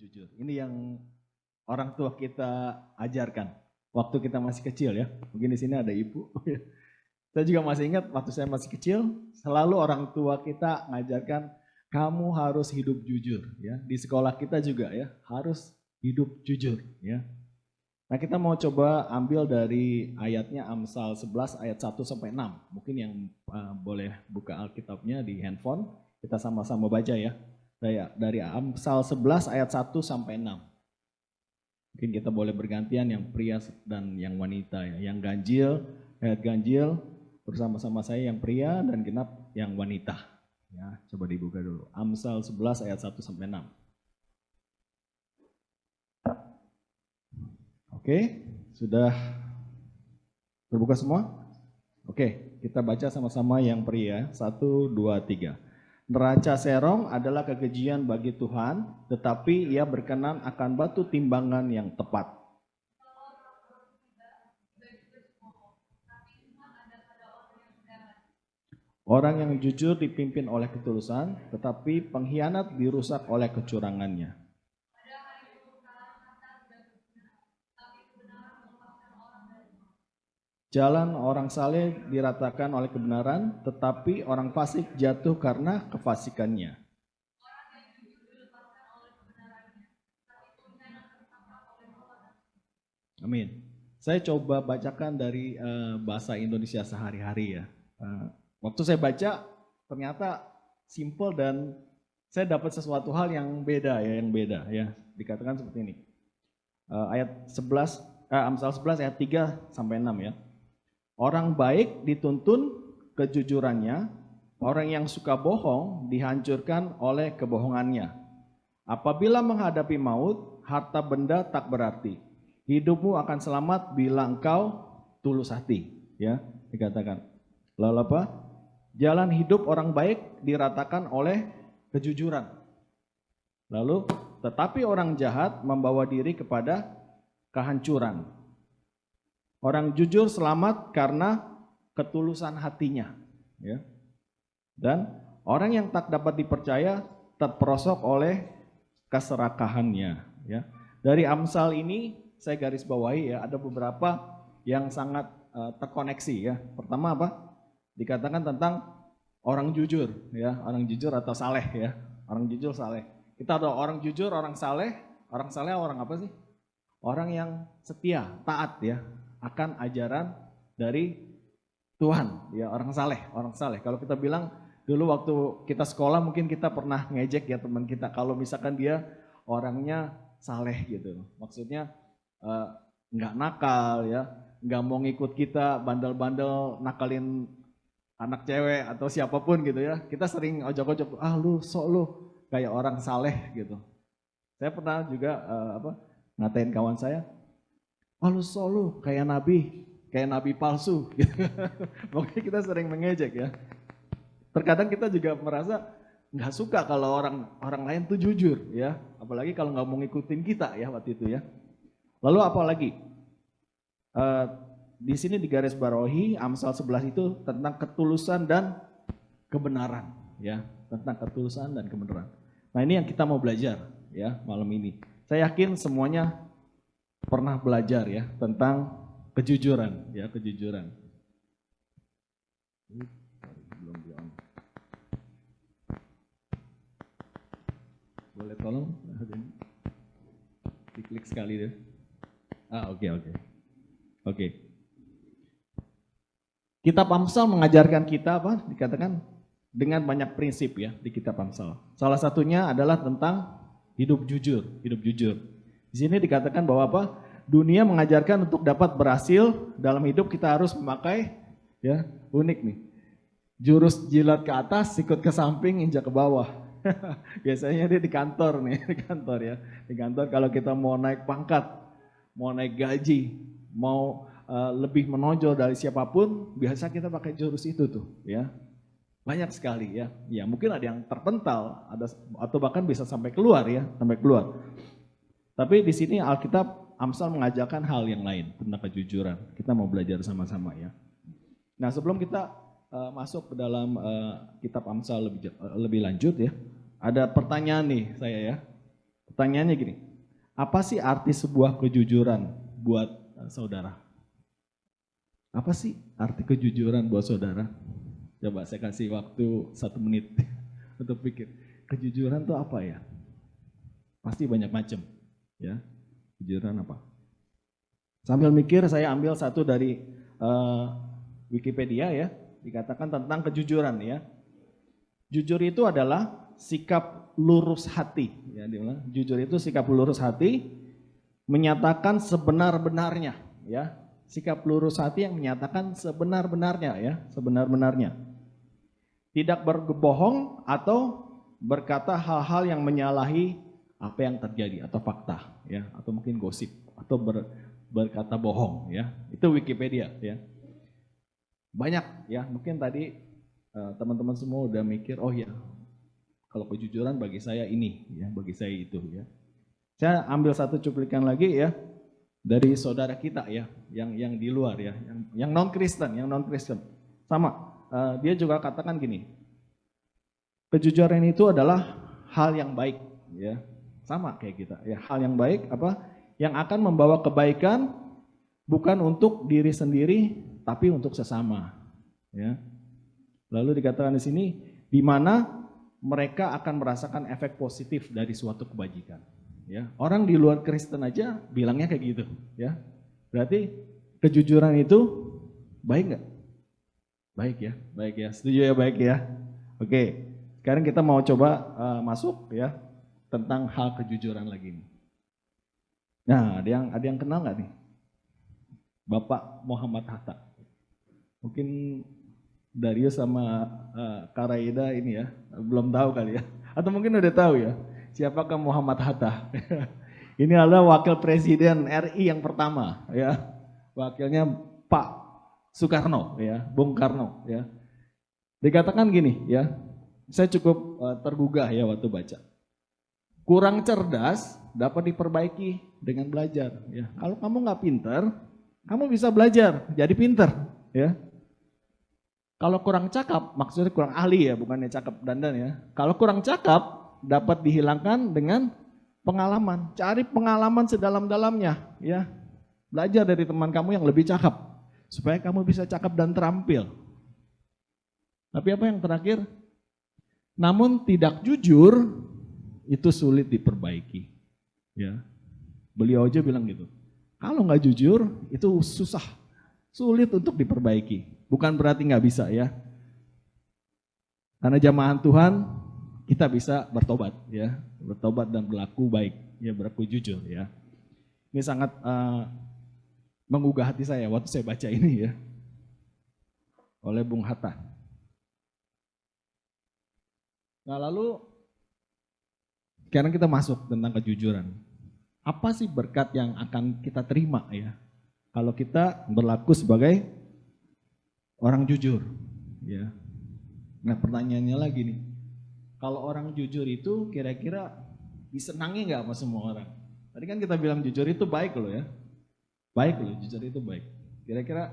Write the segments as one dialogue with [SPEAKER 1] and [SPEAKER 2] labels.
[SPEAKER 1] jujur. Ini yang orang tua kita ajarkan waktu kita masih kecil ya. Mungkin di sini ada ibu. Saya juga masih ingat waktu saya masih kecil, selalu orang tua kita ngajarkan kamu harus hidup jujur ya. Di sekolah kita juga ya, harus hidup jujur ya. Nah, kita mau coba ambil dari ayatnya Amsal 11 ayat 1 sampai 6. Mungkin yang boleh buka Alkitabnya di handphone, kita sama-sama baca ya. Dari Amsal 11 ayat 1 sampai 6. Mungkin kita boleh bergantian yang pria dan yang wanita ya. Yang ganjil, ayat ganjil bersama-sama saya yang pria dan genap yang wanita. Ya, coba dibuka dulu. Amsal 11 ayat 1 sampai 6. Oke, sudah terbuka semua? Oke, kita baca sama-sama yang pria. 1, 2, 3. Neraca serong adalah kekejian bagi Tuhan, tetapi ia berkenan akan batu timbangan yang tepat. Orang yang jujur dipimpin oleh ketulusan, tetapi pengkhianat dirusak oleh kecurangannya. Jalan orang saleh diratakan oleh kebenaran, tetapi orang fasik jatuh karena kefasikannya. Amin. Saya coba bacakan dari bahasa Indonesia sehari-hari ya. Waktu saya baca ternyata simple dan saya dapat sesuatu hal yang beda ya. Dikatakan seperti ini. Ayat 11 Amsal 11 ayat 3 sampai 6 ya. Orang baik dituntun kejujurannya, orang yang suka bohong dihancurkan oleh kebohongannya. Apabila menghadapi maut, harta benda tak berarti. Hidupmu akan selamat bila engkau tulus hati, ya, dikatakan. Lalu apa? Jalan hidup orang baik diratakan oleh kejujuran. Lalu, tetapi orang jahat membawa diri kepada kehancuran. Orang jujur selamat karena ketulusan hatinya, ya. Dan orang yang tak dapat dipercaya terperosok oleh keserakahannya, ya. Dari Amsal ini saya garis bawahi ya, ada beberapa yang sangat terkoneksi ya. Pertama apa? Dikatakan tentang orang jujur, ya, orang jujur atau saleh ya. Orang jujur saleh. Kita ada orang jujur, orang saleh orang apa sih? Orang yang setia, taat ya, akan ajaran dari Tuhan, ya, orang saleh. Kalau kita bilang dulu waktu kita sekolah mungkin kita pernah ngejek ya teman kita kalau misalkan dia orangnya saleh gitu. Maksudnya nggak nakal ya, nggak mau ngikut kita bandel-bandel nakalin anak cewek atau siapapun gitu ya. Kita sering ojok-ojok, lu sok lu kayak orang saleh gitu. Saya pernah juga ngatain kawan saya, lu sok lu kayak nabi palsu gitu. Pokoknya kita sering mengejek ya. Terkadang kita juga merasa nggak suka kalau orang lain tuh jujur ya, apalagi kalau nggak mau ngikutin kita ya waktu itu ya. Lalu apalagi di sini di garis bawahi Amsal 11 itu tentang ketulusan dan kebenaran ya, tentang ketulusan dan kebenaran. Nah, ini yang kita mau belajar ya malam ini. Saya yakin semuanya pernah belajar ya tentang kejujuran ya, kejujuran. Belum di on. Boleh tolong diklik sekali deh. Oke. Kitab Amsal mengajarkan kita apa? Dikatakan dengan banyak prinsip ya di kitab Amsal. Salah satunya adalah tentang hidup jujur. Di sini dikatakan bahwa apa? Dunia mengajarkan untuk dapat berhasil dalam hidup kita harus memakai ya, unik nih. Jurus jilat ke atas, sikut ke samping, injak ke bawah. Biasanya dia di kantor nih, Di kantor kalau kita mau naik pangkat, mau naik gaji, mau lebih menonjol dari siapapun, biasa kita pakai jurus itu tuh, ya. Banyak sekali ya. Ya, mungkin ada yang terpental, atau bahkan bisa sampai keluar ya, Tapi di sini Alkitab Amsal mengajarkan hal yang lain tentang kejujuran. Kita mau belajar sama-sama ya. Nah, sebelum kita masuk ke dalam kitab Amsal lebih lanjut ya. Ada pertanyaan nih saya ya. Pertanyaannya gini, apa sih arti sebuah kejujuran buat saudara? Apa sih arti kejujuran buat saudara? Coba saya kasih waktu 1 menit untuk pikir. Kejujuran itu apa ya? Pasti banyak macam, ya. Kejujuran apa? Sambil mikir, saya ambil satu dari Wikipedia ya, dikatakan tentang kejujuran ya. Jujur itu adalah sikap lurus hati, ya, jujur itu sikap lurus hati, menyatakan sebenar-benarnya, ya. Sikap lurus hati yang menyatakan sebenar-benarnya, ya, sebenar-benarnya. Tidak berbohong atau berkata hal-hal yang menyalahi apa yang terjadi atau fakta, ya, atau mungkin gosip atau berkata bohong, ya. Itu Wikipedia, ya. Banyak, ya. Mungkin tadi teman-teman semua udah mikir, oh ya, kalau kejujuran bagi saya ini, ya, bagi saya itu, ya. Saya ambil satu cuplikan lagi, ya, dari saudara kita, ya, yang di luar, ya, yang non Kristen, sama. Dia juga katakan gini, kejujuran itu adalah hal yang baik, ya, sama kayak kita, ya, hal yang baik apa? Yang akan membawa kebaikan bukan untuk diri sendiri, tapi untuk sesama, ya. Lalu dikatakan di sini, di mana mereka akan merasakan efek positif dari suatu kebajikan. Ya, orang di luar Kristen aja bilangnya kayak gitu, ya. Berarti kejujuran itu baik nggak? Baik ya. Setuju ya, baik ya. Oke, sekarang kita mau coba masuk ya tentang hal kejujuran lagi nih. Nah, ada yang kenal nggak nih? Bapak Muhammad Hatta. Mungkin Darius sama Karaida ini ya belum tahu kali ya, atau mungkin udah tahu ya. Siapakah Muhammad Hatta? Ini adalah wakil presiden RI yang pertama, ya. Wakilnya Pak Soekarno, ya, Bung Karno, ya. Dikatakan gini, ya. Saya cukup tergugah ya waktu baca. Kurang cerdas dapat diperbaiki dengan belajar, ya. Kalau kamu nggak pinter, kamu bisa belajar jadi pinter, ya. Kalau kurang cakap, maksudnya kurang ahli ya, bukannya cakap dandan ya. Kalau kurang cakap dapat dihilangkan dengan pengalaman. Cari pengalaman sedalam-dalamnya, ya. Belajar dari teman kamu yang lebih cakap supaya kamu bisa cakap dan terampil. Tapi apa yang terakhir? Namun tidak jujur itu sulit diperbaiki, ya. Beliau aja bilang gitu. Kalau nggak jujur itu susah, sulit untuk diperbaiki. Bukan berarti nggak bisa ya. Karena jamaah Tuhan kita bisa bertobat ya, bertobat dan berlaku baik, ya, berlaku jujur ya. Ini sangat menggugah hati saya waktu saya baca ini ya, oleh Bung Hatta. Nah lalu sekarang kita masuk tentang kejujuran. Apa sih berkat yang akan kita terima ya kalau kita berlaku sebagai orang jujur, ya. Nah pertanyaannya lagi nih, kalau orang jujur itu kira-kira disenangi nggak sama semua orang? Tadi kan kita bilang jujur itu baik loh ya, baik loh, jujur itu baik. Kira-kira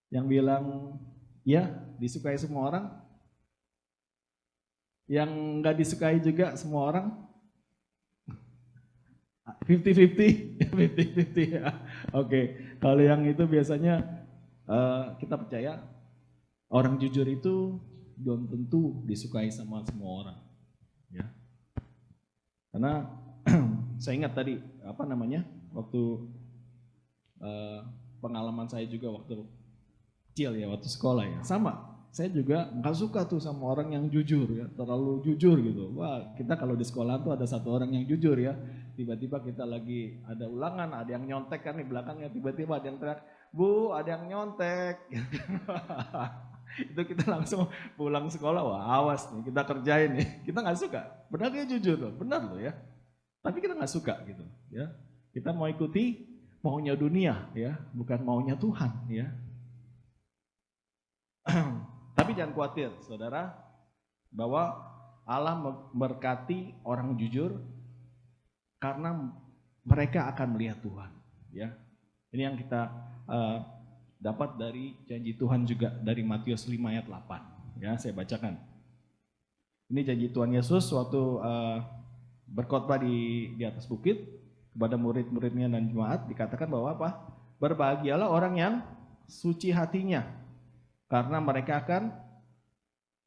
[SPEAKER 1] yang bilang ya disukai semua orang, yang nggak disukai juga semua orang, 50-50, 50-50 ya. Oke, kalau yang itu biasanya kita percaya orang jujur itu belum tentu disukai sama semua orang, ya. Karena saya ingat tadi waktu pengalaman saya juga waktu kecil ya, waktu sekolah ya, sama. Saya juga nggak suka tuh sama orang yang jujur ya, terlalu jujur gitu. Wah, kita kalau di sekolah tuh ada satu orang yang jujur ya. Tiba-tiba kita lagi ada ulangan, ada yang nyontek kan di belakangnya, tiba-tiba ada yang teriak, "Bu, ada yang nyontek." Itu kita langsung pulang sekolah, wah awas nih kita kerjain nih. Kita nggak suka, benar dia jujur loh, benar loh ya. Tapi kita nggak suka gitu ya. Kita mau ikuti maunya dunia ya, bukan maunya Tuhan ya. Tapi jangan khawatir saudara, bahwa Allah memberkati orang jujur karena mereka akan melihat Tuhan ya. Ini yang kita dapat dari janji Tuhan juga dari Matius 5 ayat 8 ya, saya bacakan. Ini janji Tuhan Yesus waktu berkhotbah di atas bukit kepada murid-muridnya dan jemaat, dikatakan bahwa apa? Berbahagialah orang yang suci hatinya, karena mereka akan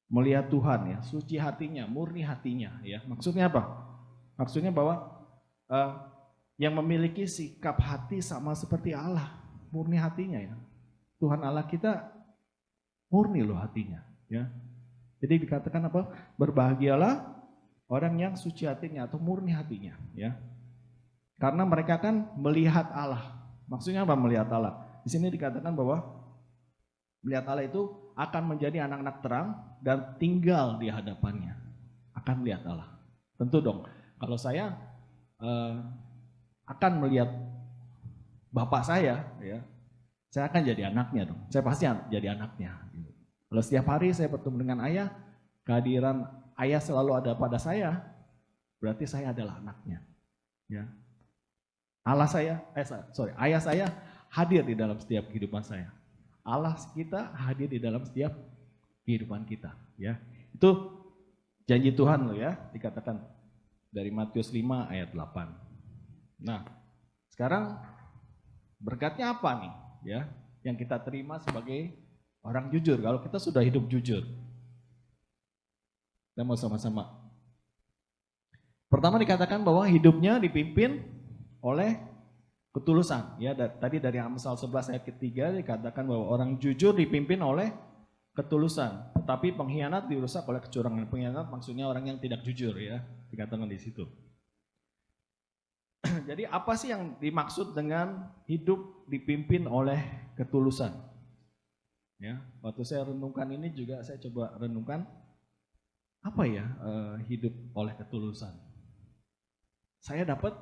[SPEAKER 1] melihat Tuhan ya. Suci hatinya, murni hatinya ya. Maksudnya apa? Maksudnya bahwa yang memiliki sikap hati sama seperti Allah, murni hatinya ya. Tuhan Allah kita murni loh hatinya ya. Jadi dikatakan apa? Berbahagialah orang yang suci hatinya atau murni hatinya ya. Karena mereka akan melihat Allah. Maksudnya apa melihat Allah? Di sini dikatakan bahwa melihat Allah itu akan menjadi anak-anak terang dan tinggal di hadapannya. Akan melihat Allah. Tentu dong, kalau saya akan melihat bapak saya, ya, saya akan jadi anaknya dong. Saya pasti jadi anaknya. Kalau setiap hari saya bertemu dengan ayah, kehadiran ayah selalu ada pada saya, berarti saya adalah anaknya. Ya. Ayah saya hadir di dalam setiap kehidupan saya. Allah kita hadir di dalam setiap kehidupan kita. Ya, itu janji Tuhan loh ya, dikatakan dari Matius 5 ayat 8. Nah, sekarang berkatnya apa nih? Ya, yang kita terima sebagai orang jujur. Kalau kita sudah hidup jujur, kita mau sama-sama. Pertama dikatakan bahwa hidupnya dipimpin oleh ketulusan. Ya, tadi dari Amsal 11 ayat ketiga dikatakan bahwa orang jujur dipimpin oleh ketulusan, tetapi pengkhianat dirusak oleh kecurangan. Pengkhianat maksudnya orang yang tidak jujur ya, dikatakan di situ. Jadi apa sih yang dimaksud dengan hidup dipimpin oleh ketulusan? Ya, waktu saya renungkan ini juga saya coba renungkan apa ya hidup oleh ketulusan. Saya dapat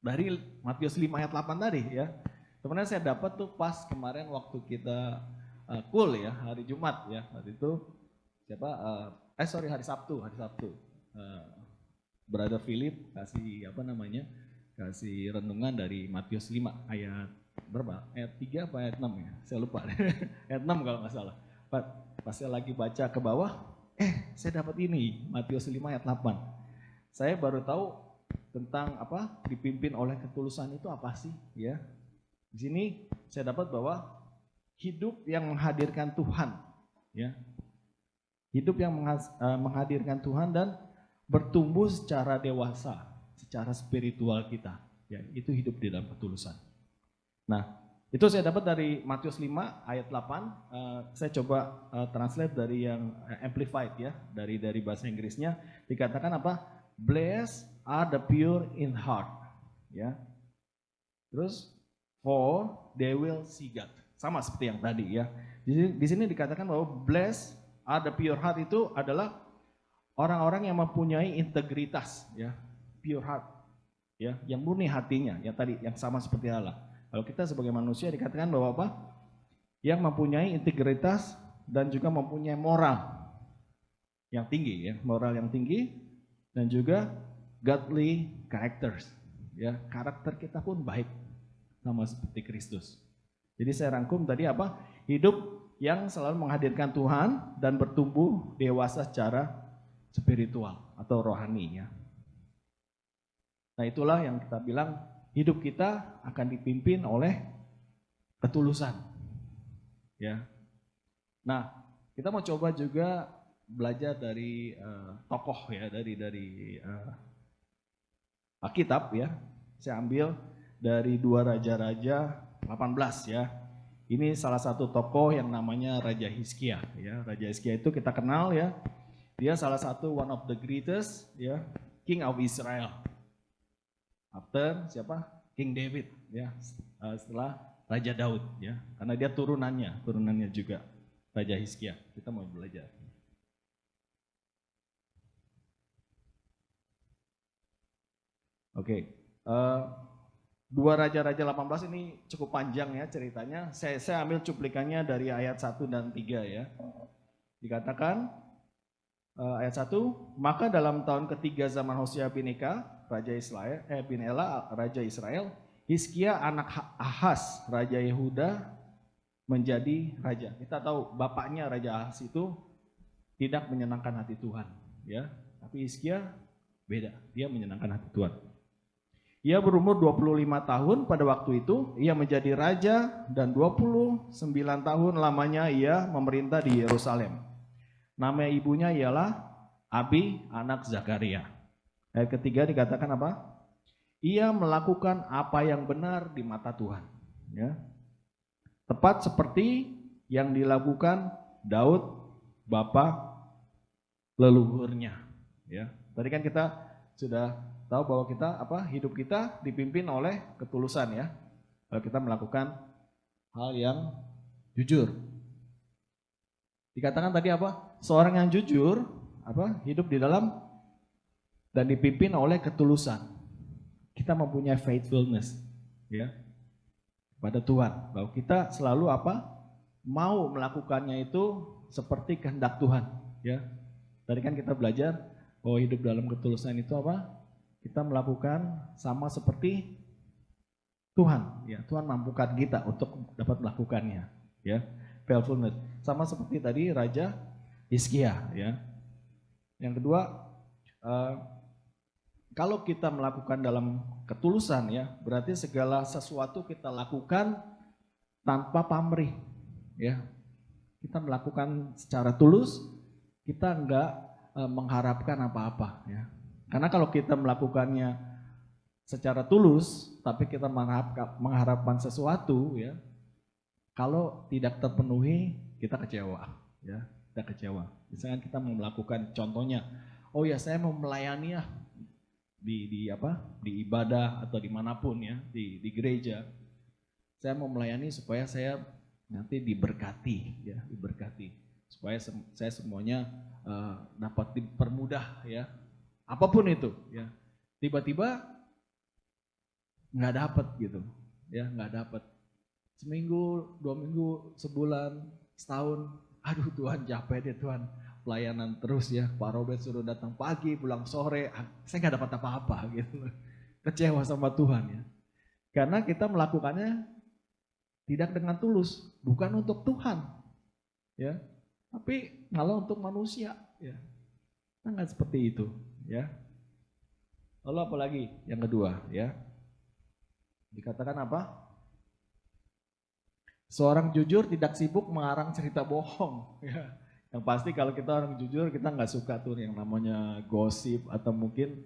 [SPEAKER 1] dari Matius 5 ayat 8 tadi ya. Sebenarnya saya dapat tuh pas kemarin waktu kita ya, hari Jumat ya. Waktu itu hari Sabtu. Brother Philip kasih kasih renungan dari Matius 5 ayat berapa? Ayat 3 apa ayat 6 ya? Saya lupa. Ayat 6 kalau nggak salah. Pas saya lagi baca ke bawah, saya dapat ini Matius 5 ayat 8. Saya baru tahu tentang apa dipimpin oleh ketulusan itu apa sih ya. Di sini saya dapat bahwa hidup yang menghadirkan Tuhan ya. Hidup yang menghadirkan Tuhan dan bertumbuh secara dewasa, secara spiritual kita ya, itu hidup di dalam ketulusan. Nah, itu saya dapat dari Matius 5 ayat 8. Saya coba translate dari yang amplified ya, dari bahasa Inggrisnya dikatakan apa? Blessed are the pure in heart, ya. Terus for they will see God. Sama seperti yang tadi ya. Di sini dikatakan bahwa blessed are the pure heart itu adalah orang-orang yang mempunyai integritas, ya, pure heart, ya, yang murni hatinya, yang tadi yang sama seperti Allah. Kalau kita sebagai manusia dikatakan bahwa apa? Yang mempunyai integritas dan juga mempunyai moral yang tinggi, ya, moral yang tinggi dan juga godly characters, ya, karakter kita pun baik sama seperti Kristus. Jadi saya rangkum tadi apa? Hidup yang selalu menghadirkan Tuhan dan bertumbuh dewasa secara spiritual atau rohani, ya. Nah, itulah yang kita bilang hidup kita akan dipimpin oleh ketulusan, ya. Nah, kita mau coba juga belajar dari tokoh, ya, dari Alkitab, ya. Saya ambil dari 2 Raja-Raja 18, ya. Ini salah satu tokoh yang namanya Raja Hizkia, ya. Raja Hizkia itu kita kenal, ya. Dia salah satu one of the greatest, ya, King of Israel. After siapa? King David, ya. Setelah Raja Daud, ya. Karena dia turunannya juga Raja Hizkia. Kita mau belajar. Oke. 2 Raja-Raja 18 ini cukup panjang, ya, ceritanya. Saya ambil cuplikannya dari ayat 1 dan 3, ya. Dikatakan ayat 1, maka dalam tahun ketiga zaman Hosea bin Ela, Raja Israel, Hizkia anak Ahaz, Raja Yehuda menjadi raja. Kita tahu bapaknya Raja Ahaz itu tidak menyenangkan hati Tuhan, ya. Tapi Hizkia Beda, dia menyenangkan hati Tuhan. Ia berumur 25 tahun pada waktu itu, ia menjadi raja dan 29 tahun lamanya ia memerintah di Yerusalem. Nama ibunya ialah Abi, anak Zakaria. Ayat ketiga dikatakan apa? Ia melakukan apa yang benar di mata Tuhan. Ya. Tepat seperti yang dilakukan Daud, bapa leluhurnya. Ya. Tadi kan kita sudah tahu bahwa kita hidup kita dipimpin oleh ketulusan ya. Kalau kita melakukan hal yang jujur. Dikatakan tadi apa? Seorang yang jujur hidup di dalam dan dipimpin oleh ketulusan. Kita mempunyai faithfulness ya pada Tuhan. Bahwa kita selalu mau melakukannya itu seperti kehendak Tuhan ya. Tadi kan kita belajar bahwa hidup dalam ketulusan itu kita melakukan sama seperti Tuhan ya. Tuhan mampukan kita untuk dapat melakukannya ya. Faithfulness sama seperti tadi Raja Hizkia ya. Yang kedua, kalau kita melakukan dalam ketulusan ya, berarti segala sesuatu kita lakukan tanpa pamrih ya. Kita melakukan secara tulus, kita enggak mengharapkan apa-apa ya. Karena kalau kita melakukannya secara tulus, tapi kita mengharapkan sesuatu ya, kalau tidak terpenuhi kita kecewa ya, kita kecewa. Misalnya kita mau melakukan contohnya, oh ya saya mau melayani ya di ibadah atau dimanapun ya, di gereja. Saya mau melayani supaya saya nanti diberkati ya, diberkati. Supaya saya semuanya dapat dipermudah ya. Apapun itu ya. Tiba-tiba nggak dapat gitu. Ya, nggak dapat. Seminggu, 2 minggu, sebulan, setahun. Aduh Tuhan, capek deh Tuhan. Pelayanan terus ya. Pak Robert suruh datang pagi, pulang sore. Saya nggak dapat apa-apa gitu. Kecewa sama Tuhan ya. Karena kita melakukannya tidak dengan tulus, bukan untuk Tuhan. Ya. Tapi malah untuk manusia ya. Sangat seperti itu ya. Lalu apa lagi yang kedua ya? Dikatakan apa? Seorang jujur tidak sibuk mengarang cerita bohong ya. Yang pasti kalau kita orang jujur, kita nggak suka tuh yang namanya gosip atau mungkin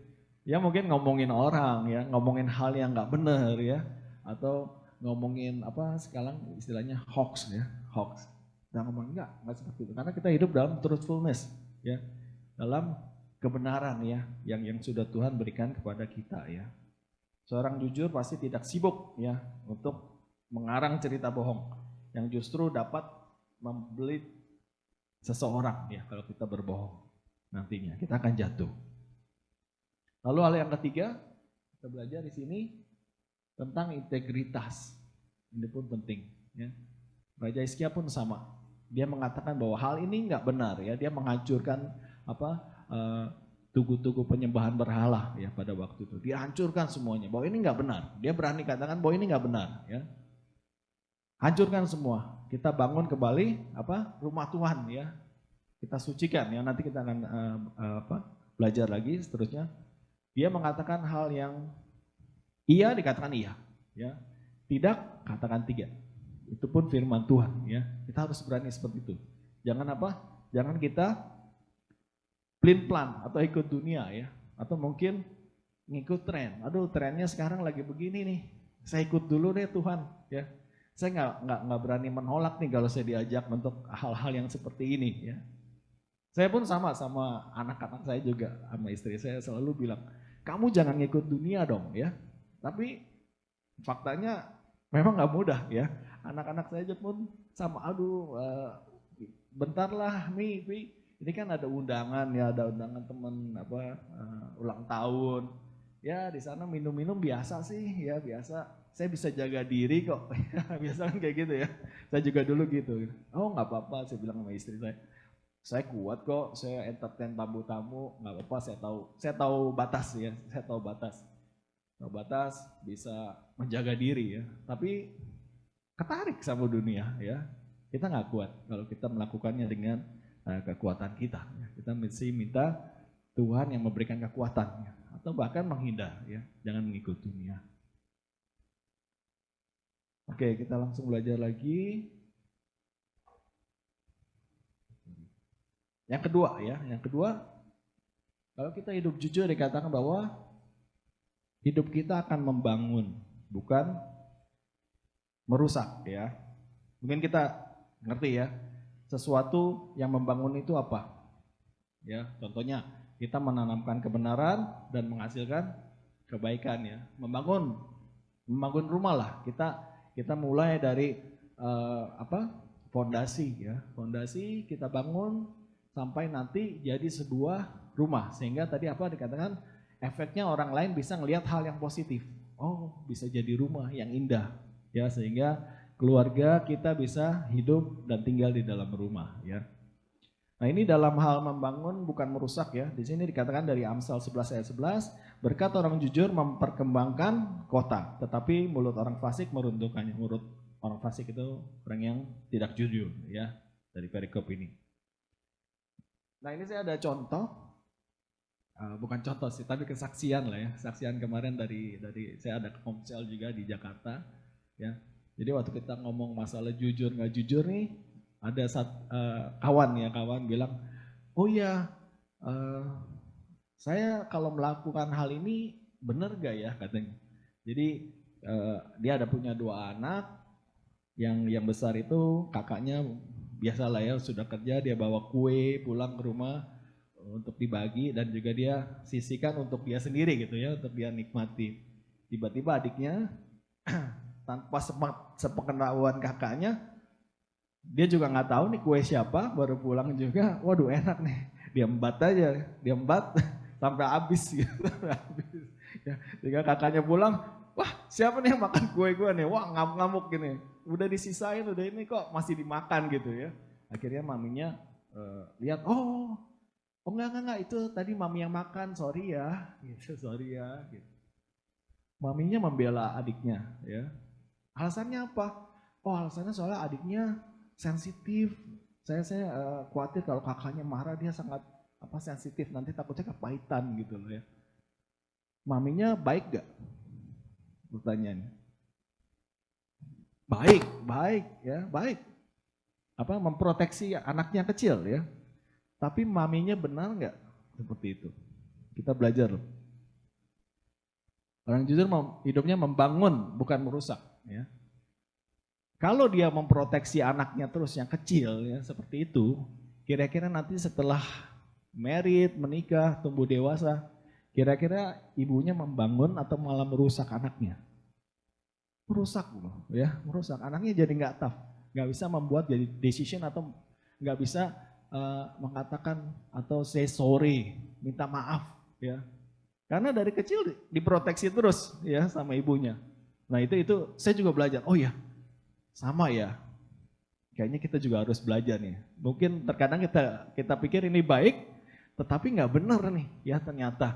[SPEAKER 1] ngomongin orang ya, ngomongin hal yang nggak benar ya, atau ngomongin sekarang istilahnya hoax ya, hoax. Nah ngomong enggak seperti itu, karena kita hidup dalam truthfulness ya, dalam kebenaran ya, yang sudah Tuhan berikan kepada kita ya. Seorang jujur pasti tidak sibuk ya untuk mengarang cerita bohong yang justru dapat membelit seseorang ya. Kalau kita berbohong nantinya kita akan jatuh. Lalu hal yang ketiga kita belajar di sini tentang integritas. Ini pun penting ya. Raja Hizkia pun sama. Dia mengatakan bahwa hal ini nggak benar ya. Dia menghancurkan tugu-tugu penyembahan berhala ya pada waktu itu. Dia hancurkan semuanya. Bahwa ini nggak benar. Dia berani katakan bahwa ini nggak benar ya. Hancurkan semua. Kita bangun kembali rumah Tuhan ya. Kita sucikan ya. Nanti kita akan belajar lagi seterusnya. Dia mengatakan hal yang iya dikatakan iya ya. Tidak katakan tidak. Itu pun firman Tuhan ya. Kita harus berani seperti itu. Jangan Jangan kita plan atau ikut dunia ya. Atau mungkin ngikut tren. Aduh trennya sekarang lagi begini nih. Saya ikut dulu deh Tuhan ya. Saya nggak berani menolak nih kalau saya diajak untuk hal-hal yang seperti ini ya. Saya pun sama anak-anak saya juga, sama istri saya selalu bilang, kamu jangan ngikut dunia dong ya. Tapi faktanya memang nggak mudah ya. Anak-anak saya pun sama, bentar lah Mi, ini kan ada undangan ya, ada undangan teman ulang tahun. Ya di sana minum-minum biasa sih ya, biasa. Saya bisa jaga diri kok, biasa kan kayak gitu ya. Saya juga dulu gitu. Oh nggak apa-apa, saya bilang sama istri saya kuat kok, saya entertain tamu-tamu, nggak apa-apa, saya tahu batas ya, saya tahu batas bisa menjaga diri ya. Tapi ketarik sama dunia ya, kita nggak kuat kalau kita melakukannya dengan kekuatan kita. Kita mesti minta Tuhan yang memberikan kekuatannya, atau bahkan menghindar ya, jangan mengikuti dunia. Oke, kita langsung belajar lagi. Yang kedua ya, kalau kita hidup jujur dikatakan bahwa hidup kita akan membangun, bukan merusak ya. Mungkin kita ngerti ya, sesuatu yang membangun itu apa? Ya, contohnya kita menanamkan kebenaran dan menghasilkan kebaikan ya. Membangun rumah lah. Kita mulai dari fondasi ya. Fondasi kita bangun sampai nanti jadi sebuah rumah. Sehingga tadi dikatakan efeknya orang lain bisa ngelihat hal yang positif. Oh, bisa jadi rumah yang indah. Ya, sehingga keluarga kita bisa hidup dan tinggal di dalam rumah ya. Nah, ini dalam hal membangun bukan merusak ya. Di sini dikatakan dari Amsal 11 ayat 11, berkat orang jujur memperkembangkan kota, tetapi mulut orang fasik meruntuhkannya. Mulut orang fasik itu orang yang tidak jujur ya, dari perikop ini. Nah, ini saya ada contoh, bukan contoh sih, tapi kesaksian lah ya. Kesaksian kemarin dari saya ada komsel juga di Jakarta ya. Jadi waktu kita ngomong masalah jujur nggak jujur nih, ada kawan bilang, oh iya, saya kalau melakukan hal ini benar gak ya katanya. Jadi dia ada punya 2 anak, yang besar itu kakaknya biasalah ya, sudah kerja, dia bawa kue pulang ke rumah untuk dibagi dan juga dia sisihkan untuk dia sendiri gitu ya, untuk dia nikmati. Tiba-tiba adiknya tanpa sepengetahuan kakaknya, dia juga nggak tahu nih kue siapa, baru pulang juga, waduh enak nih, dia embat sampai habis gitu. Ya, jika kakaknya pulang, wah siapa nih yang makan kue gue nih, wah ngamuk-ngamuk gini, udah disisain, udah ini kok masih dimakan gitu ya. Akhirnya maminya lihat, oh enggak, itu tadi mami yang makan, sorry ya gitu. Maminya membela adiknya ya. Alasannya apa? Oh, alasannya soalnya adiknya sensitif. Saya khawatir kalau kakaknya marah, dia sangat sensitif, nanti takutnya kepahitan gitu loh ya. Maminya baik gak? Pertanyaannya. Baik ya, baik. Memproteksi anaknya kecil ya. Tapi maminya benar gak seperti itu? Kita belajar loh. Orang jujur hidupnya membangun, bukan merusak ya. Kalau dia memproteksi anaknya terus yang kecil ya seperti itu, kira-kira nanti setelah married, menikah, tumbuh dewasa, kira-kira ibunya membangun atau malah merusak anaknya? Merusak loh ya, merusak. Anaknya jadi nggak tough, nggak bisa membuat jadi decision atau nggak bisa mengatakan atau say sorry, minta maaf ya. Karena dari kecil diproteksi terus ya sama ibunya. Nah itu saya juga belajar, oh ya sama ya. Kayaknya kita juga harus belajar nih. Mungkin terkadang kita pikir ini baik, tetapi nggak benar nih ya ternyata.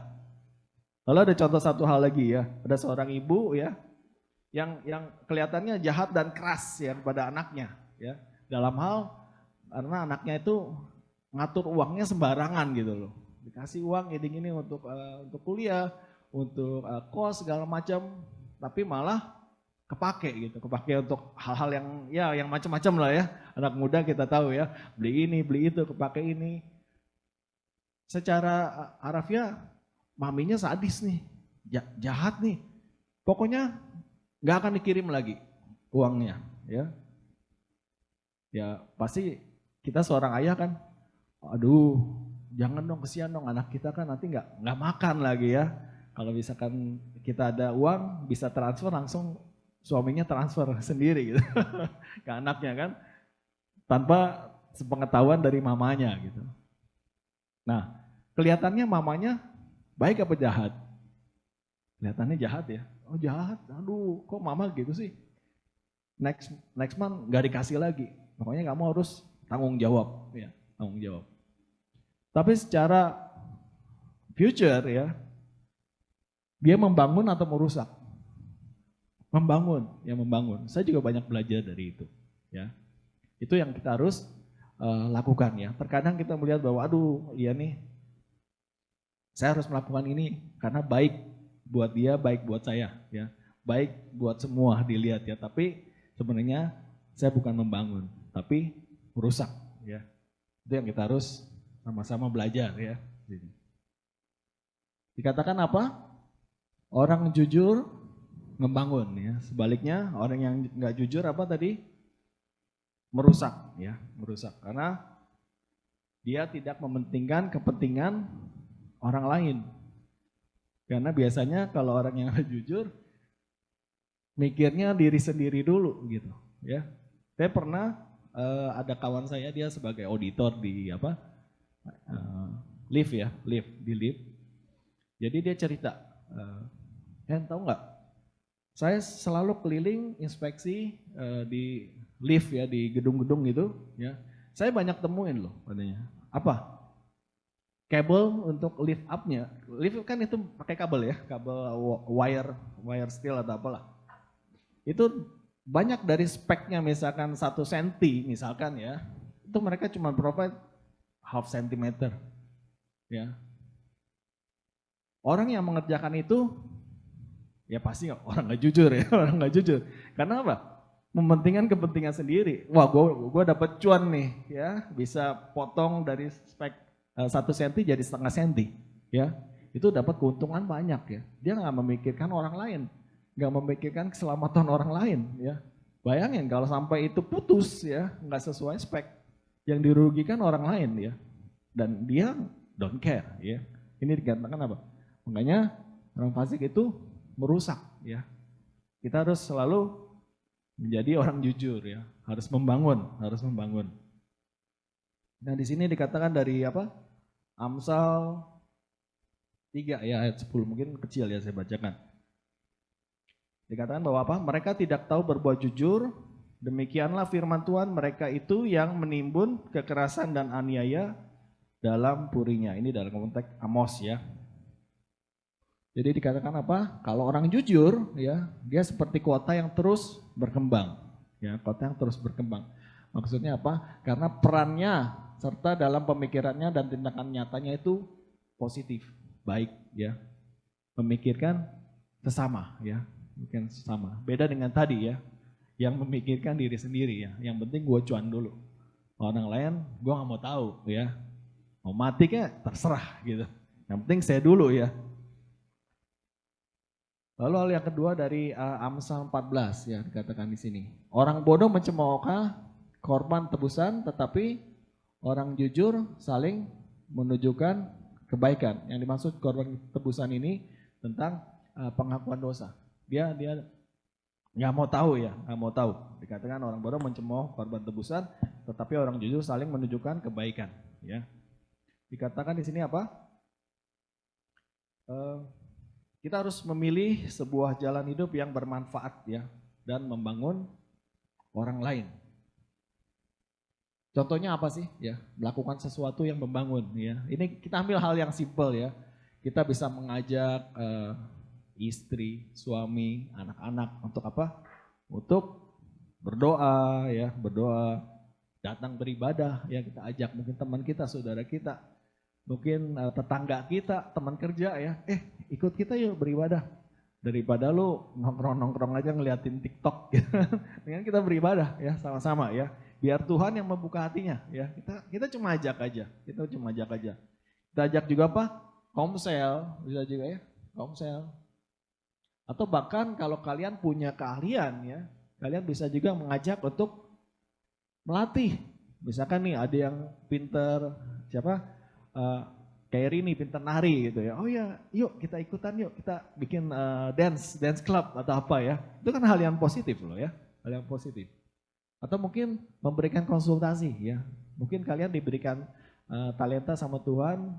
[SPEAKER 1] Lalu ada contoh satu hal lagi ya, ada seorang ibu ya yang kelihatannya jahat dan keras ya kepada anaknya ya. Dalam hal karena anaknya itu ngatur uangnya sembarangan gitu loh. Dikasih uang ini untuk kuliah, untuk kos segala macam, tapi malah kepake untuk hal-hal yang macam-macam lah ya. Anak muda kita tahu ya, beli ini, beli itu, kepake ini. Secara harafiah maminya sadis nih, jahat nih. Pokoknya nggak akan dikirim lagi uangnya ya. Ya pasti kita seorang ayah kan, aduh jangan dong, kesian dong, anak kita kan nanti nggak makan lagi ya. Kalau misalkan kita ada uang bisa transfer, langsung suaminya transfer sendiri gitu ke anaknya kan, tanpa sepengetahuan dari mamanya gitu. Nah kelihatannya mamanya baik apa jahat? Kelihatannya jahat ya. Oh jahat, aduh kok mama gitu sih. Next month nggak dikasih lagi, pokoknya kamu harus tanggung jawab ya, tanggung jawab. Tapi secara future ya, dia membangun atau merusak? Membangun. Saya juga banyak belajar dari itu ya. Itu yang kita harus lakukan ya. Terkadang kita melihat bahwa aduh iya nih, Saya harus melakukan ini karena baik buat dia, baik buat saya, ya. Baik buat semua dilihat ya, tapi sebenarnya saya bukan membangun, tapi merusak, ya. Itu yang kita harus sama-sama belajar, ya. Dikatakan apa? Orang jujur membangun, ya. Sebaliknya orang yang nggak jujur apa tadi? Merusak, ya, merusak. Karena dia tidak mementingkan kepentingan orang lain. Karena biasanya kalau orang yang jujur mikirnya diri sendiri dulu gitu, ya. Saya pernah ada kawan saya, dia sebagai auditor di lift ya, di lift. Jadi dia cerita, tahu nggak? Saya selalu keliling inspeksi di lift ya, di gedung-gedung gitu, ya. Saya banyak temuin loh katanya. Apa? Kabel untuk lift up-nya. Lift kan itu pakai kabel ya, kabel wire steel atau apalah. Itu banyak dari speknya, misalkan 1 cm misalkan ya, itu mereka cuma provide half centimeter. Ya. Orang yang mengerjakan itu ya pasti orang nggak jujur ya, orang nggak jujur. Karena apa? Mementingkan kepentingan sendiri. Wah, gue dapat cuan nih, ya, bisa potong dari spek 1 cm jadi setengah senti, ya. Itu dapat keuntungan banyak ya. Dia nggak memikirkan orang lain, nggak memikirkan keselamatan orang lain, ya. Bayangin kalau sampai itu putus ya, nggak sesuai spek, yang dirugikan orang lain ya. Dan dia don't care ya. Ini dikatakan apa? Makanya orang fasik itu merusak ya. Kita harus selalu menjadi orang jujur ya, harus membangun, harus membangun. Nah, di sini dikatakan dari apa? Amsal 3 ya ayat 10, mungkin kecil ya saya bacakan. Dikatakan bahwa apa? Mereka tidak tahu berbuat jujur, demikianlah firman Tuhan, mereka itu yang menimbun kekerasan dan aniaya dalam purinya. Ini dalam konteks Amos ya. Jadi dikatakan apa? Kalau orang jujur ya, dia seperti kota yang terus berkembang. Ya, kota yang terus berkembang. Maksudnya apa? Karena perannya serta dalam pemikirannya dan tindakan nyatanya itu positif, baik ya. Memikirkan sesama ya, mungkin sesama. Beda dengan tadi ya, yang memikirkan diri sendiri ya. Yang penting gue cuan dulu. Orang lain gue nggak mau tahu ya. Mau mati kayak terserah gitu. Yang penting saya dulu ya. Lalu hal yang kedua dari Amsal 14 ya dikatakan di sini. Orang bodoh mencemoohkan korban tebusan, tetapi orang jujur saling menunjukkan kebaikan. Yang dimaksud korban tebusan ini tentang pengakuan dosa. Dia nggak mau tahu ya, nggak mau tahu. Dikatakan orang bodoh mencemooh korban tebusan, tetapi orang jujur saling menunjukkan kebaikan. Ya. Dikatakan di sini apa? Kita harus memilih sebuah jalan hidup yang bermanfaat ya dan membangun orang lain. Contohnya apa sih? Ya, melakukan sesuatu yang membangun ya. Ini kita ambil hal yang simpel ya. Kita bisa mengajak istri, suami, anak-anak untuk apa? Untuk berdoa ya, berdoa, datang beribadah ya, kita ajak mungkin teman kita, saudara kita, mungkin tetangga kita, teman kerja ya, ikut kita yuk beribadah. Daripada lu nongkrong-nongkrong aja ngeliatin TikTok gitu. Dengan kita beribadah ya sama-sama ya. Biar Tuhan yang membuka hatinya ya. Kita cuma ajak aja. Kita cuma ajak aja. Kita ajak juga apa? Komsel, bisa juga ya. Komsel. Atau bahkan kalau kalian punya keahlian ya, kalian bisa juga mengajak untuk melatih. Misalkan nih ada yang pinter kayak Rini pinter nari gitu ya. Oh ya, yuk kita ikutan yuk, kita bikin dance club atau apa ya. Itu kan hal yang positif loh ya, hal yang positif. Atau mungkin memberikan konsultasi ya. Mungkin kalian diberikan talenta sama Tuhan,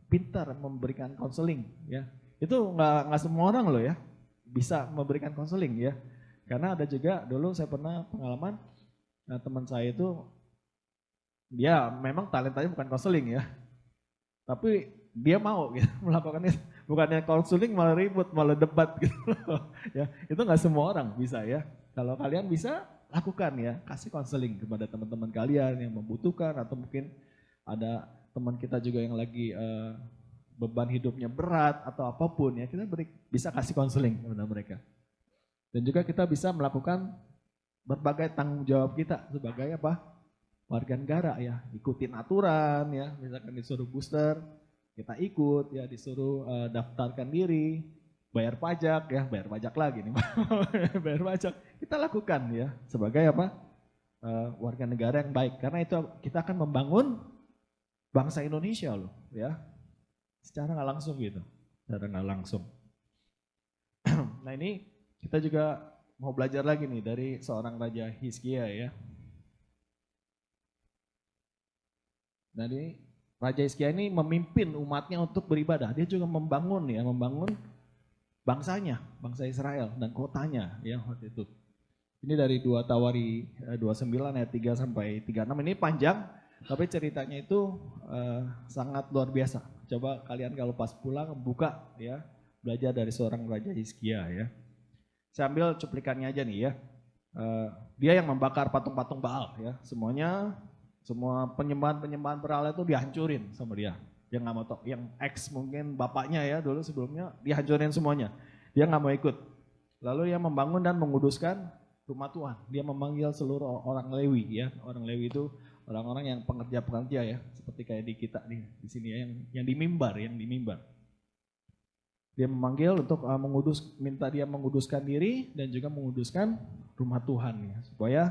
[SPEAKER 1] pintar memberikan konseling ya. Itu nggak semua orang loh ya bisa memberikan konseling ya. Karena ada juga dulu saya pernah pengalaman teman saya itu dia memang talentanya bukan konseling ya. Tapi dia mau gitu, melakukan itu. Bukannya konseling malah ribut, malah debat gitu. Ya, itu nggak semua orang bisa ya. Kalau kalian bisa lakukan ya, kasih konseling kepada teman-teman kalian yang membutuhkan, atau mungkin ada teman kita juga yang lagi beban hidupnya berat atau apapun ya, kita bisa kasih konseling kepada mereka. Dan juga kita bisa melakukan berbagai tanggung jawab kita sebagai apa? Warga negara ya, ikutin aturan ya, misalkan disuruh booster, kita ikut ya, disuruh daftarkan diri, bayar pajak ya, bayar pajak lagi nih, bayar pajak, kita lakukan ya sebagai apa? Warga negara yang baik, karena itu kita akan membangun bangsa Indonesia loh ya, secara nggak langsung gitu, secara nggak langsung. Nah ini kita juga mau belajar lagi nih dari seorang Raja Hizkia ya. Nah ini Raja Hizkia ini memimpin umatnya untuk beribadah. Dia juga membangun bangsanya, bangsa Israel dan kotanya ya waktu itu. Ini dari 2 Tawari 29 ayat 3 sampai 36. Ini panjang, tapi ceritanya itu sangat luar biasa. Coba kalian kalau pas pulang buka ya, belajar dari seorang Raja Hizkia ya. Saya ambil cuplikannya aja nih ya. Dia yang membakar patung-patung Baal ya. Semua penyembahan berhala itu dihancurin sama dia. Dia nggak mau yang ex mungkin bapaknya ya dulu sebelumnya dihancurin semuanya. Dia nggak mau ikut. Lalu dia membangun dan menguduskan rumah Tuhan. Dia memanggil seluruh orang Lewi ya. Orang Lewi itu orang-orang yang pekerja-pekerja ya, seperti kayak di kita nih di sini ya, yang di mimbar. Dia memanggil untuk minta dia menguduskan diri dan juga menguduskan rumah Tuhan ya, supaya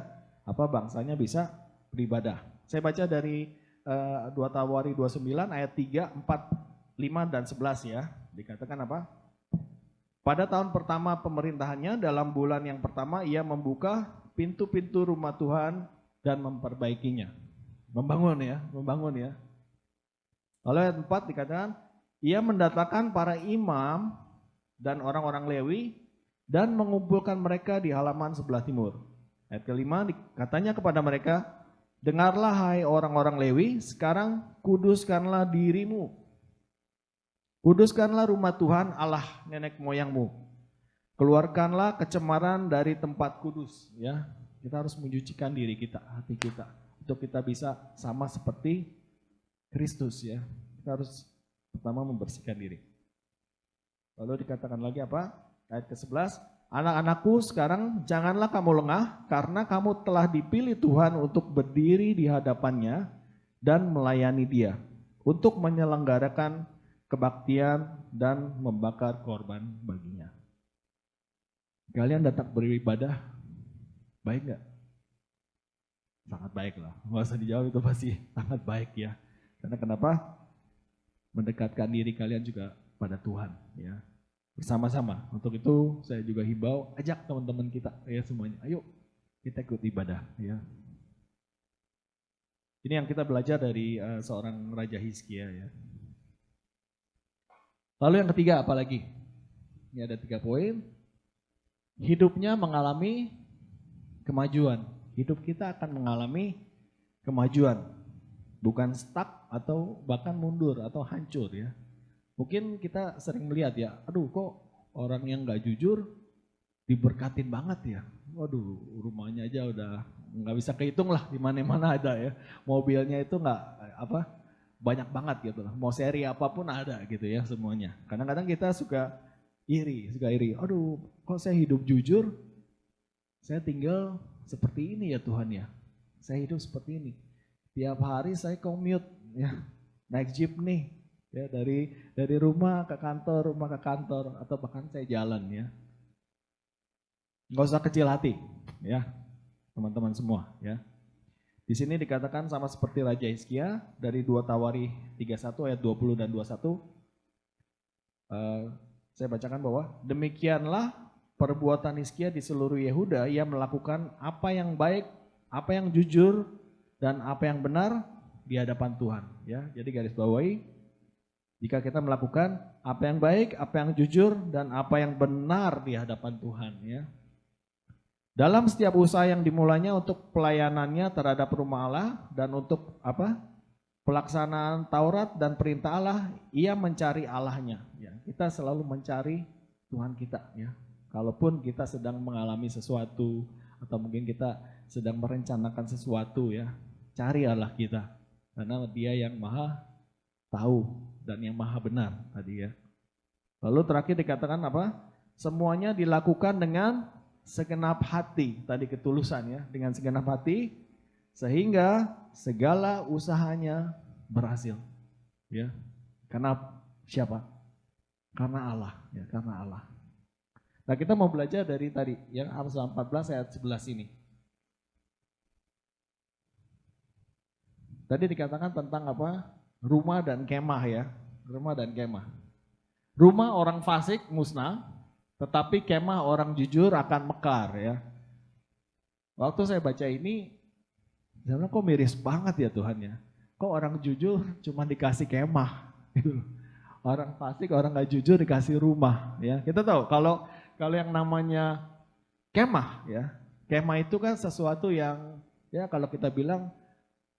[SPEAKER 1] bangsanya bisa beribadah. Saya baca dari 2 Tawari 29 ayat 3, 4, 5 dan 11 ya. Dikatakan apa? Pada tahun pertama pemerintahannya, dalam bulan yang pertama ia membuka pintu-pintu rumah Tuhan dan memperbaikinya. Membangun ya. Lalu ayat 4 dikatakan, ia mendatangkan para imam dan orang-orang Lewi dan mengumpulkan mereka di halaman sebelah timur. Ayat kelima katanya kepada mereka, dengarlah hai orang-orang Lewi, sekarang kuduskanlah dirimu. Kuduskanlah rumah Tuhan Allah nenek moyangmu. Keluarkanlah kecemaran dari tempat kudus ya. Kita harus mencucikan diri kita, hati kita, untuk kita bisa sama seperti Kristus ya. Kita harus pertama membersihkan diri. Lalu dikatakan lagi apa? Ayat ke-11, anak-anakku sekarang janganlah kamu lengah karena kamu telah dipilih Tuhan untuk berdiri di hadapannya dan melayani dia, untuk menyelenggarakan kebaktian dan membakar korban baginya. Kalian datang beribadah, baik gak? Sangat baik lah, nggak usah dijawab, itu pasti sangat baik ya. Karena kenapa? Mendekatkan diri kalian juga pada Tuhan ya, bersama-sama. Untuk itu saya juga himbau, ajak teman-teman kita ya semuanya, ayo kita ikut ibadah ya. Ini yang kita belajar dari seorang Raja Hizkia ya. Lalu yang ketiga apa lagi? Ini ada 3 poin. Hidupnya mengalami kemajuan. Hidup kita akan mengalami kemajuan. Bukan stuck atau bahkan mundur atau hancur ya. Mungkin kita sering melihat ya, aduh kok orang yang gak jujur diberkatin banget ya. Waduh, rumahnya aja udah nggak bisa kehitung lah, di mana-mana ada ya. Mobilnya itu banyak banget gitu lah. Mau seri apapun ada gitu ya semuanya. Kadang-kadang kita suka iri. Aduh, kok saya hidup jujur? Saya tinggal seperti ini ya Tuhan ya. Saya hidup seperti ini. Tiap hari saya commute ya, naik jeep nih ya, dari rumah ke kantor atau bahkan saya jalan ya. Nggak usah kecil hati ya teman-teman semua ya. Di sini dikatakan sama seperti Raja Hizkia dari 2 Tawari 31 ayat 20 dan 21. Saya bacakan bahwa demikianlah perbuatan Hizkia di seluruh Yehuda. Ia melakukan apa yang baik, apa yang jujur, dan apa yang benar di hadapan Tuhan. Ya, jadi garis bawahi, jika kita melakukan apa yang baik, apa yang jujur, dan apa yang benar di hadapan Tuhan. Ya. Dalam setiap usaha yang dimulainya untuk pelayanannya terhadap rumah Allah dan untuk pelaksanaan Taurat dan perintah Allah, ia mencari Allahnya. Ya, kita selalu mencari Tuhan kita. Ya. Kalaupun kita sedang mengalami sesuatu atau mungkin kita sedang merencanakan sesuatu ya, cari Allah kita. Karena Dia yang maha tahu dan yang maha benar tadi ya. Lalu terakhir dikatakan apa? Semuanya dilakukan dengan segenap hati, tadi ketulusan ya, dengan segenap hati sehingga segala usahanya berhasil. Ya. Karena siapa? Karena Allah, ya, karena Allah. Nah, kita mau belajar dari tadi yang Amsal 14 ayat 11 ini. Tadi dikatakan tentang apa? Rumah dan kemah ya. Rumah dan kemah. Rumah orang fasik musnah, tetapi kemah orang jujur akan mekar ya. Waktu saya baca ini, saya bilang kok miris banget ya Tuhan ya. Kok orang jujur cuma dikasih kemah gitu. Orang fasik, orang gak jujur dikasih rumah ya. Kita tahu kalau yang namanya kemah ya. Kemah itu kan sesuatu yang ya kalau kita bilang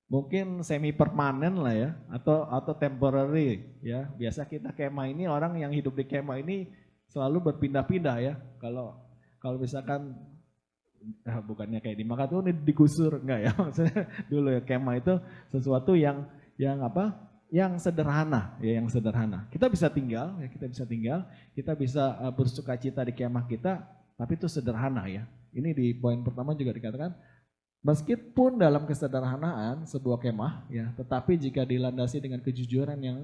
[SPEAKER 1] mungkin semi permanen lah ya atau temporary ya. Biasa kita kemah ini orang yang hidup di kemah ini selalu berpindah-pindah ya. Kalau misalkan bukannya kayak di Makassar ini digusur enggak ya. Maksudnya dulu ya kemah itu sesuatu yang apa? Yang sederhana ya, yang sederhana. Kita bisa tinggal ya, kita bisa bersukacita di kemah kita, tapi itu sederhana ya. Ini di poin pertama juga dikatakan meskipun dalam kesederhanaan sebuah kemah ya, tetapi jika dilandasi dengan kejujuran yang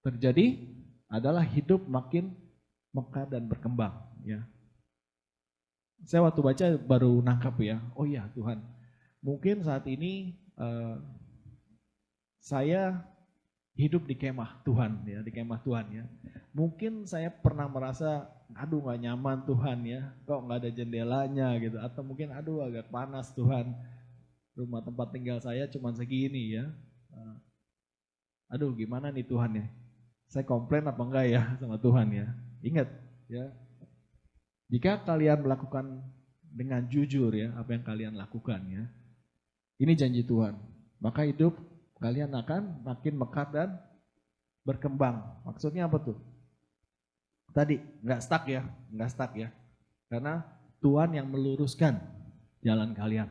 [SPEAKER 1] terjadi adalah hidup makin mekar dan berkembang ya. Saya waktu baca baru nangkap ya, oh iya Tuhan, mungkin saat ini saya hidup di kemah Tuhan ya, di kemah Tuhan ya. Mungkin saya pernah merasa, aduh gak nyaman Tuhan ya, kok gak ada jendelanya gitu. Atau mungkin aduh agak panas Tuhan, rumah tempat tinggal saya cuma segini ya. Aduh gimana nih Tuhan ya, saya komplain apa enggak ya sama Tuhan ya. Ingat ya, jika kalian melakukan dengan jujur ya, apa yang kalian lakukan ya, ini janji Tuhan, maka hidup kalian akan makin mekar dan berkembang. Maksudnya apa tuh? Tadi nggak stuck ya, karena Tuhan yang meluruskan jalan kalian.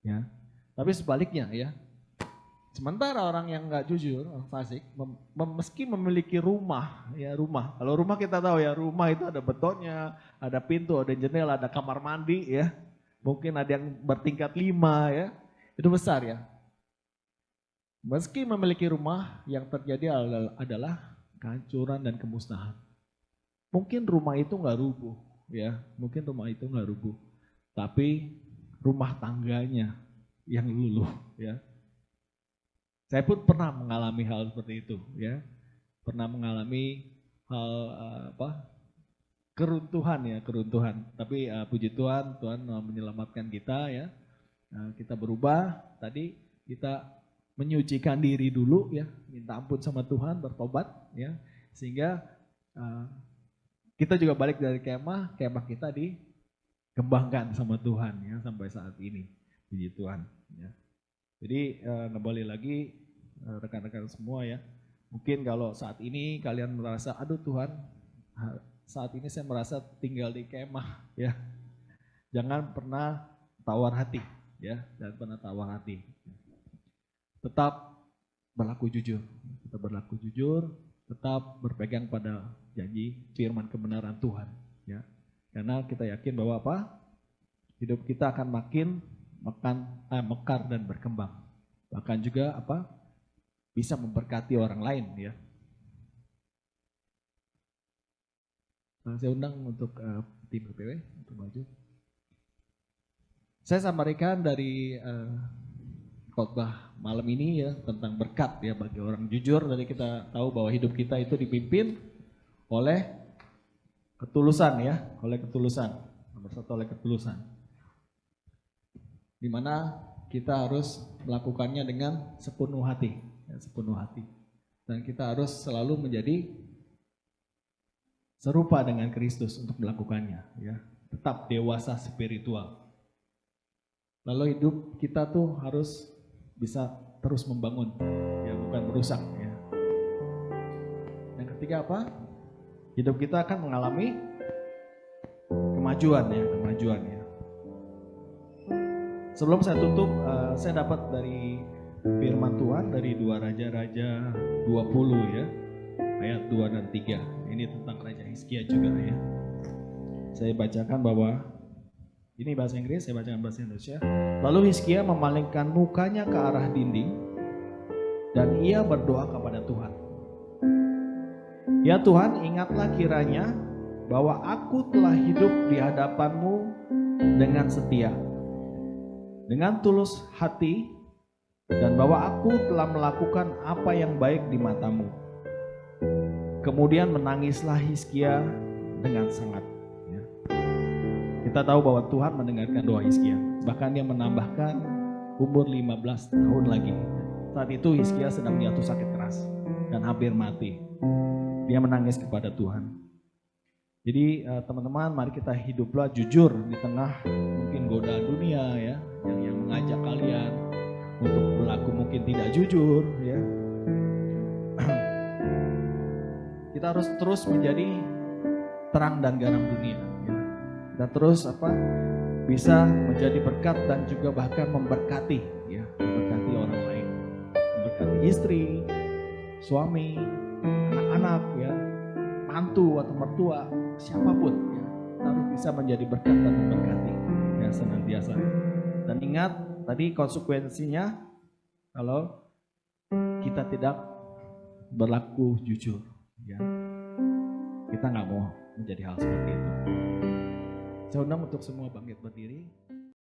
[SPEAKER 1] Ya, tapi sebaliknya ya. Sementara orang yang nggak jujur, orang fasik, meski memiliki rumah, ya rumah. Kalau rumah kita tahu ya, rumah itu ada betonnya, ada pintu, ada jendela, ada kamar mandi ya. Mungkin ada yang bertingkat 5 ya, itu besar ya. Meski memiliki rumah, yang terjadi adalah kehancuran dan kemusnahan. Mungkin rumah itu nggak rubuh, ya, mungkin rumah itu nggak rubuh, tapi rumah tangganya yang luluh, ya. Saya pun pernah mengalami hal seperti itu, ya, pernah mengalami hal keruntuhan. Tapi puji Tuhan, Tuhan menyelamatkan kita, ya. Kita berubah. Tadi kita menyucikan diri dulu ya, minta ampun sama Tuhan, bertobat ya, sehingga kita juga balik dari kemah kita dikembangkan sama Tuhan ya sampai saat ini, puji Tuhan ya. Jadi kembali lagi rekan-rekan semua ya, mungkin kalau saat ini kalian merasa aduh Tuhan, saat ini saya merasa tinggal di kemah ya, jangan pernah tawar hati ya, jangan pernah tawar hati. Tetap berlaku jujur, tetap berpegang pada janji firman kebenaran Tuhan, ya. Karena kita yakin bahwa apa? Hidup kita akan makin mekar dan berkembang. Bahkan juga apa? Bisa memberkati orang lain, ya. Nah, saya undang untuk tim BPW untuk maju. Saya sampaikan dari khotbah malam ini ya tentang berkat ya bagi orang jujur. Dari kita tahu bahwa hidup kita itu dipimpin oleh ketulusan ya, oleh ketulusan. Nomor 1 oleh ketulusan. Di mana kita harus melakukannya dengan sepenuh hati, ya, sepenuh hati. Dan kita harus selalu menjadi serupa dengan Kristus untuk melakukannya ya. Tetap dewasa spiritual. Lalu hidup kita tuh harus bisa terus membangun, ya bukan merusak. Ya. Yang ketiga apa? Hidup kita akan mengalami kemajuan ya. Sebelum saya tutup, saya dapat dari firman Tuhan dari 2 Raja-Raja 20 ya. ayat 2 dan 3. Ini tentang Raja Hizkia juga ya. Saya bacakan bahwa ini bahasa Inggris, saya bacakan bahasa Indonesia. Lalu Hizkia memalingkan mukanya ke arah dinding dan ia berdoa kepada Tuhan. Ya Tuhan, ingatlah kiranya bahwa aku telah hidup di hadapan-Mu dengan setia, dengan tulus hati, dan bahwa aku telah melakukan apa yang baik di mata-Mu. Kemudian menangislah Hizkia dengan sangat. Kita tahu bahwa Tuhan mendengarkan doa Hizkia. Bahkan dia menambahkan umur 15 tahun lagi. Saat itu Hizkia sedang jatuh sakit keras dan hampir mati. Dia menangis kepada Tuhan. Jadi teman-teman, mari kita hiduplah jujur di tengah mungkin godaan dunia ya, yang mengajak kalian untuk berlaku mungkin tidak jujur ya. Kita harus terus menjadi terang dan garam dunia. Dan terus bisa menjadi berkat dan juga bahkan memberkati ya, memberkati orang lain, memberkati istri, suami, anak-anak ya, mantu atau mertua, siapapun ya, harus bisa menjadi berkat dan memberkati ya senantiasa. Dan ingat tadi konsekuensinya kalau kita tidak berlaku jujur ya, kita nggak mau menjadi hal seperti itu. Saya undang untuk semua bangkit berdiri.